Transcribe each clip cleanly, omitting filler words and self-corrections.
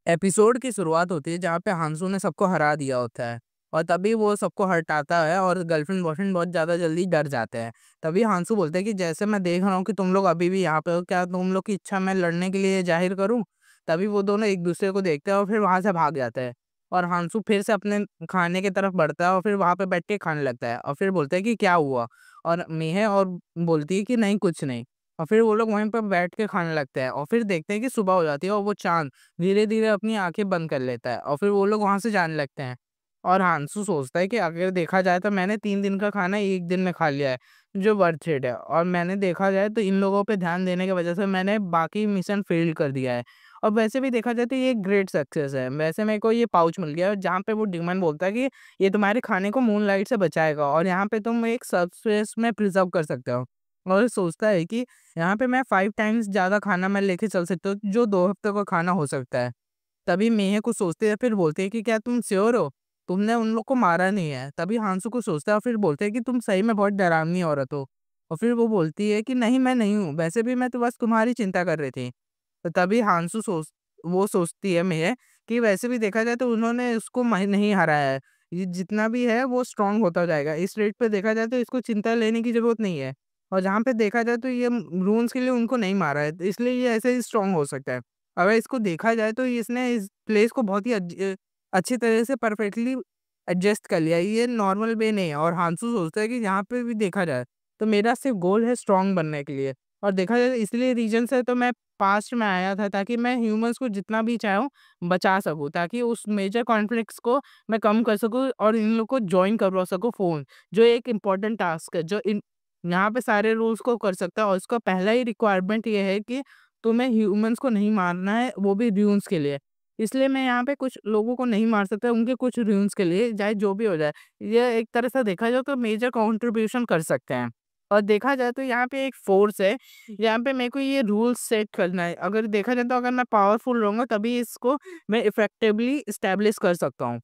Episode की शुरुआत होती है जहाँ पे हांसू ने सबको हरा दिया होता है और तभी वो सबको हटाता है और गर्लफ्रेंड बॉयफ्रेंड बहुत ज़्यादा जल्दी डर जाते हैं। तभी हांसू बोलते हैं कि जैसे मैं देख रहा हूँ कि तुम लोग अभी भी यहाँ पे हो, क्या तुम लोग की इच्छा मैं लड़ने के लिए जाहिर करूँ? तभी वो दोनों एक दूसरे को देखते हैं और फिर वहाँ से भाग जाते हैं और हांसू फिर से अपने खाने की तरफ बढ़ता है और फिर वहाँ पे बैठ के खाने लगता है और फिर बोलता है कि क्या हुआ? और मेह और बोलती है कि नहीं कुछ नहीं। और फिर वो लोग वहीं पर बैठ के खाने लगते हैं और फिर देखते हैं कि सुबह हो जाती है और वो चाँद धीरे-धीरे अपनी आँखें बंद कर लेता है और फिर वो लोग वहाँ से जाने लगते हैं। और हांसू सोचता है कि अगर देखा जाए तो मैंने 3 दिन का खाना 1 दिन में खा लिया है, जो वर्थ इट है और मैंने देखा जाए तो इन लोगों पे ध्यान देने की वज़ह से मैंने बाकी मिशन फ़ेल कर दिया है। और वैसे भी देखा जाए तो ये एक ग्रेट सक्सेस है। वैसे मेरे को ये पाउच मिल गया है जहाँ पे वो डिमन बोलता है कि ये तुम्हारे खाने को मूनलाइट से बचाएगा और यहाँ पे तुम एक सबस्पेस में प्रिज़र्व कर सकते हो। और सोचता है कि यहाँ पे मैं 5 टाइम्स ज़्यादा खाना मैं लेके चल सकता हूँ, जो 2 हफ्ते का खाना हो सकता है। तभी मेह कुछ सोचते हैं, फिर बोलते हैं कि क्या तुम श्योर हो? तुमने उन लोग को मारा नहीं है। तभी हांसू कुछ सोचता है और फिर बोलते हैं कि तुम सही में बहुत डरावनी औरत हो। और फिर वो बोलती है कि नहीं मैं नहीं हूँ, वैसे भी मैं तो बस तुम्हारी चिंता कर रही थी। तो तभी हांसू वो सोचती है मेह कि वैसे भी देखा जाए तो उन्होंने उसको नहीं हराया है। ये जितना भी है वो स्ट्रॉन्ग होता जाएगा। इस रेट पे देखा जाए तो इसको चिंता लेने की ज़रूरत नहीं है। और जहाँ पे देखा जाए तो ये रून्स के लिए उनको नहीं मारा है, तो इसलिए ये ऐसे ही स्ट्रॉन्ग हो सकता है। अगर इसको देखा जाए तो इसने इस प्लेस को बहुत ही अच्छी तरह से परफेक्टली एडजस्ट कर लिया है। ये नॉर्मल वे नहीं है और हांसू सोचता है कि यहाँ पे भी देखा जाए तो मेरा सिर्फ़ गोल है स्ट्रॉन्ग बनने के लिए और देखा जाए इसलिए रीज़न से तो मैं पास्ट में आया था ताकि मैं ह्यूमन्स को जितना भी चाहूँ बचा सकूँ, ताकि उस मेजर कॉन्फ्लिक्ट्स को मैं कम कर सकूँ और इन लोग को जॉइन करवा सकूँ फ़ोन, जो एक इम्पोर्टेंट टास्क है, जो इन यहाँ पे सारे रूल्स को कर सकता है और उसका पहला ही रिक्वायरमेंट ये है कि तुम्हें ह्यूमन्स को नहीं मारना है, वो भी ड्यून्स के लिए। इसलिए मैं यहाँ पे कुछ लोगों को नहीं मार सकता, उनके कुछ ड्यून्स के लिए, चाहे जो भी हो जाए। ये एक तरह से देखा जाए तो मेजर कंट्रीब्यूशन कर सकते हैं। और देखा जाए तो यहाँ पे एक फ़ोर्स है, यहाँ पे मेरे को ये रूल्स सेट करना है। अगर देखा जाए तो अगर मैं पावरफुल रहूँगा तभी इसको मैं इफ़ेक्टिवली एस्टेब्लिश कर सकता हूँ।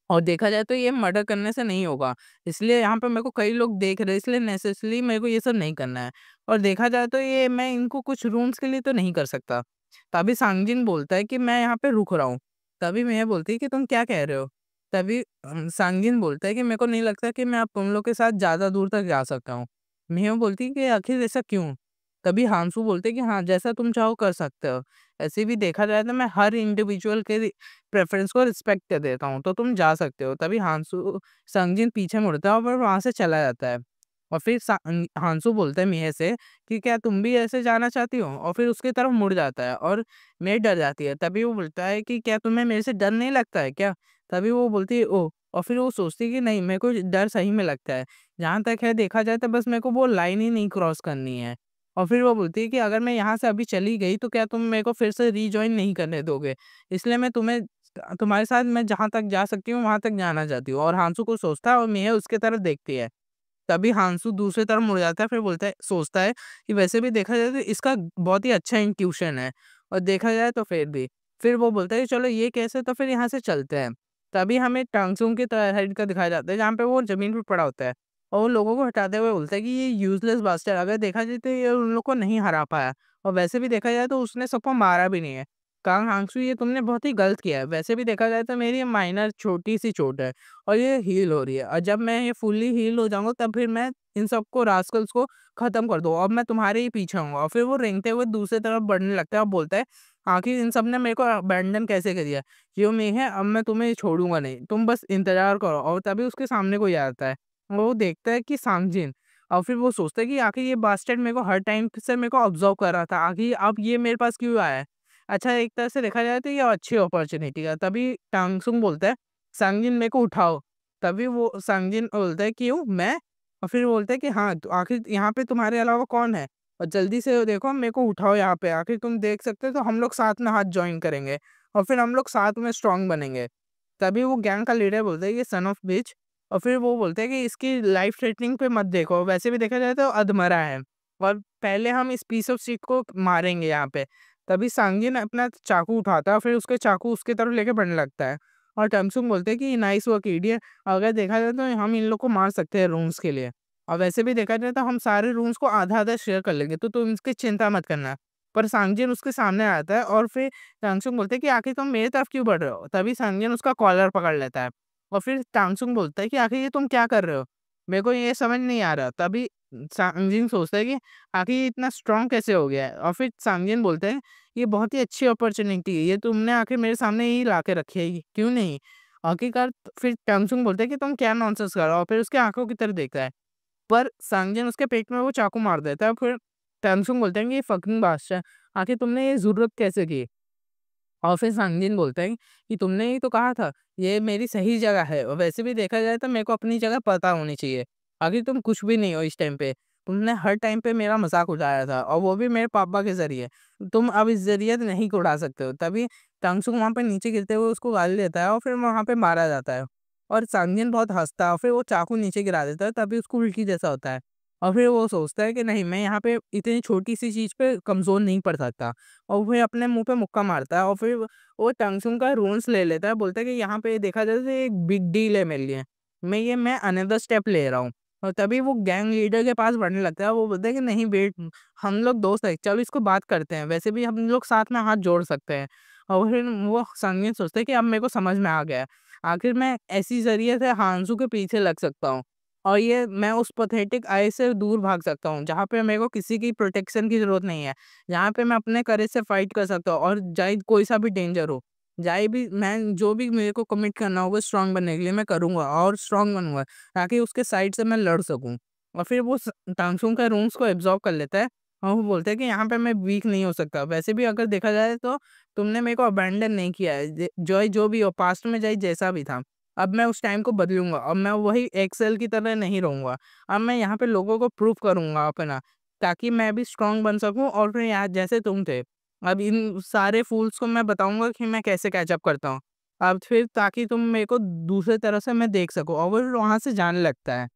और देखा जाए तो ये मर्डर करने से नहीं होगा, इसलिए यहाँ पे मेरे को कई लोग देख रहे हैं, इसलिए नेसेसरी मेरे को ये सब नहीं करना है। और देखा जाए तो ये मैं इनको कुछ रूम्स के लिए तो नहीं कर सकता। तभी सांगजिन बोलता है कि मैं यहाँ पे रुक रहा हूँ। तभी मेह बोलती है कि तुम क्या कह रहे हो? तभी सांगजिन बोलता है कि मेरे को नहीं लगता कि मैं अब तुम लोग के साथ ज़्यादा दूर तक जा सकता हूँ। मेह बोलती है कि आखिर ऐसा क्यों? तभी हांसू बोलते हैं कि हाँ, जैसा तुम चाहो कर सकते हो। ऐसे भी देखा जाए तो मैं हर इंडिविजुअल के प्रेफ़रेंस को रिस्पेक्ट देता हूँ, तो तुम जा सकते हो। तभी संगजिन पीछे मुड़ता है और वो वहाँ से चला जाता है। और फिर हांसू बोलता है मिह से कि क्या तुम भी ऐसे जाना चाहती हो? और फिर उसकी तरफ मुड़ जाता है और मिह डर जाती है। तभी वो बोलता है कि क्या तुम्हें मेरे से डर नहीं लगता है क्या? तभी वो बोलती है ओह! और फिर वो सोचती है कि नहीं, मेरे को डर सही में लगता है। जहाँ तक है देखा जाए तो बस मेरे को वो लाइन ही नहीं क्रॉस करनी है। और फिर वो बोलती है कि अगर मैं यहाँ से अभी चली गई तो क्या तुम मेरे को फिर से रिजॉइन नहीं करने दोगे? इसलिए मैं तुम्हारे साथ मैं जहाँ तक जा सकती हूँ वहाँ तक जाना चाहती हूँ। और हांसू कुछ सोचता है और मिह उसके तरफ देखती है। तभी हांसू दूसरी तरफ मुड़ जाता है, फिर सोचता है कि वैसे भी देखा जाए तो इसका बहुत ही अच्छा इंट्यूशन है और देखा जाए तो फिर भी। फिर वो बोलता है कि चलो ये केस है तो फिर यहाँ से चलते हैं। तभी हमें टांगसुंग की साइड का दिखाया जाता है जहाँ पे वो ज़मीन पे पड़ा होता है और वो लोगों को हटाते हुए बोलता है कि ये यूज़लेस बास्टर्ड, अगर देखा जाए तो ये उन लोग को नहीं हरा पाया और वैसे भी देखा जाए तो उसने सबको मारा भी नहीं है। कांग हांगसू, ये तुमने बहुत ही गलत किया है। वैसे भी देखा जाए तो मेरी ये माइनर छोटी-सी चोट है और ये हील हो रही है और जब मैं ये फुल्ली हील हो जाऊँगा तब फिर मैं इन सबको रास्कल्स को खत्म कर दूँगा और मैं तुम्हारे ही पीछे आऊँगा। और फिर वो रेंगते हुए दूसरी तरफ बढ़ने लगता है और बोलता है, आखिर इन सब ने मेरे को अबैंडन कैसे कर दिया? यो मी है, अब मैं तुम्हें छोड़ूँगा नहीं, तुम बस इंतज़ार करो। और तभी उसके सामने कोई आता है और वो देखता है कि सांगजिन। और फिर वो सोचता है कि आखिर ये बास्टर्ड मेरे को हर टाइम से मेरे को ऑब्ज़र्व कर रहा था, आखिर अब ये मेरे पास क्यों आया है? अच्छा, एक तरह से देखा जाए तो ये अच्छी अपॉर्च्युनिटी है। तभी टांगसुंग बोलता है, सांगजिन मेरे को उठाओ। तभी वो सांगजिन बोलता है, क्यों मैं? और फिर बोलता है कि हाँ, तो आखिर यहाँ पे तुम्हारे अलावा कौन है? और जल्दी से देखो मेरे को उठाओ यहाँ पे, आखिर तुम देख सकते हो तो हम लोग साथ में हाथ जॉइन करेंगे और फिर हम लोग साथ में स्ट्रॉन्ग बनेंगे। तभी वो गैंग का लीडर बोलता है, ये सन ऑफ बिच। और फिर वो बोलते हैं कि इसकी लाइफ थ्रेटनिंग पे मत देखो, वैसे भी देखा जाए तो अधमरा है और पहले हम इस पीस ऑफ शिट को मारेंगे यहाँ पे। तभी सांगिन अपना चाकू उठाता है और फिर उसके चाकू उसकी तरफ लेके बढ़ने लगता है और टमसुंग बोलते हैं कि नाइस वर्क इडियट, अगर देखा जाए तो हम इन लोग को मार सकते हैं रूम्स के लिए और वैसे भी देखा जाए तो हम सारे रूम्स को आधा-आधा शेयर कर लेंगे, तो तुम इसकी चिंता मत करना। पर सांगजिन उसके सामने आता है और फिर टांगसुंग बोलते हैं कि आखिर तुम मेरी तरफ क्यों बढ़ रहे हो? तभी सांगजिन उसका कॉलर पकड़ लेता है और फिर टांगसुंग बोलता है कि आखिर ये तुम क्या कर रहे हो? मेरे को ये समझ नहीं आ रहा। तभी सांगजिन सोचता है कि आखिर ये इतना स्ट्रॉन्ग कैसे हो गया है? और फिर सांगजिन बोलते हैं, ये बहुत ही अच्छी अपॉर्च्युनिटी है, ये तुमने आखिर मेरे सामने ही ला के रखी है, क्यों नहीं? आखिरकार फिर टांगसुंग बोलता है कि तुम क्या नॉनसेंस कर रहे हो? और फिर उसकी आँखों की तरफ देखता है। पर सांगजिन उसके पेट में वो चाकू मार देता है। फिर टांगसुंग बोलते हैं कि ये फकिंग बादशाह, आखिर तुमने ये ज़रूरत कैसे की? और फिर सांगजिन बोलते हैं कि तुमने ही तो कहा था, ये मेरी सही जगह है और वैसे भी देखा जाए तो मेरे को अपनी जगह पता होनी चाहिए। आखिर तुम कुछ भी नहीं हो इस टाइम पे। तुमने हर टाइम पे मेरा मज़ाक उड़ाया था और वो भी मेरे पापा के ज़रिए। तुम अब इस ज़रिए नहीं उड़ा सकते हो। तभी टांगसुंग वहाँ पे नीचे गिरते हुए उसको गाली देता है और फिर वहाँ पे मारा जाता है। और सांगजिन बहुत हँसता है और फिर वो चाकू नीचे गिरा देता है, तभी उसको उल्टी जैसा होता है। और फिर वो सोचता है कि नहीं, मैं यहाँ पे इतनी छोटी-सी चीज़ पे कमज़ोर नहीं पड़ सकता। और फिर अपने मुँह पे मुक्का मारता है और फिर वो टंगसुन का रूल्स ले लेता है, बोलता है कि यहाँ पे देखा जाए तो ये एक बिग डील है मेरे लिए। मैं अनदर स्टेप ले रहा हूँ। और तभी वो गैंग लीडर के पास बढ़ने लगता है, वो बोलता है कि नहीं वेट, हम लोग दोस्त हैं, चलो इसको बात करते हैं, वैसे भी हम लोग साथ में हाथ जोड़ सकते हैं। और फिर वो संगीत सोचता है कि अब मेरे को समझ में आ गया है, आखिर मैं ऐसी ज़रिए से हांसू के पीछे लग सकता हूँ और ये मैं उस पैथेटिक आय से दूर भाग सकता हूँ, जहाँ पे मेरे को किसी की प्रोटेक्शन की ज़रूरत नहीं है। जहाँ पे मैं अपने करेज से फाइट कर सकता हूँ और चाहे कोई सा भी डेंजर हो, चाहे भी मैं जो भी मेरे को कमिट करना होगा स्ट्रांग बनने के लिए मैं करूँगा और स्ट्रांग बनूँगा, ताकि उसके साइड से मैं लड़ सकूँ। और फिर वो टांगसुंग का रूल्स को एब्ज़ॉर्ब कर लेता है और वो बोलता है कि यहाँ पे मैं वीक नहीं हो सकता। वैसे भी अगर देखा जाए तो तुमने मेरे को अबैंडन नहीं किया है। जो भी हो पास्ट में चाहे जैसा भी था। अब मैं उस टाइम को बदलूँगा, अब मैं वही एक्सेल की तरह नहीं रहूँगा। अब मैं यहाँ पे लोगों को प्रूव करूँगा अपना, ताकि मैं भी स्ट्रॉन्ग बन सकूँ और फिर यहाँ जैसे तुम थे। अब इन सारे फूल्स को मैं बताऊँगा कि मैं कैसे कैच अप करता हूँ। अब फिर ताकि तुम मेरे को दूसरे तरह से मैं देख सकूँ और वो वहाँ से जाने लगता है।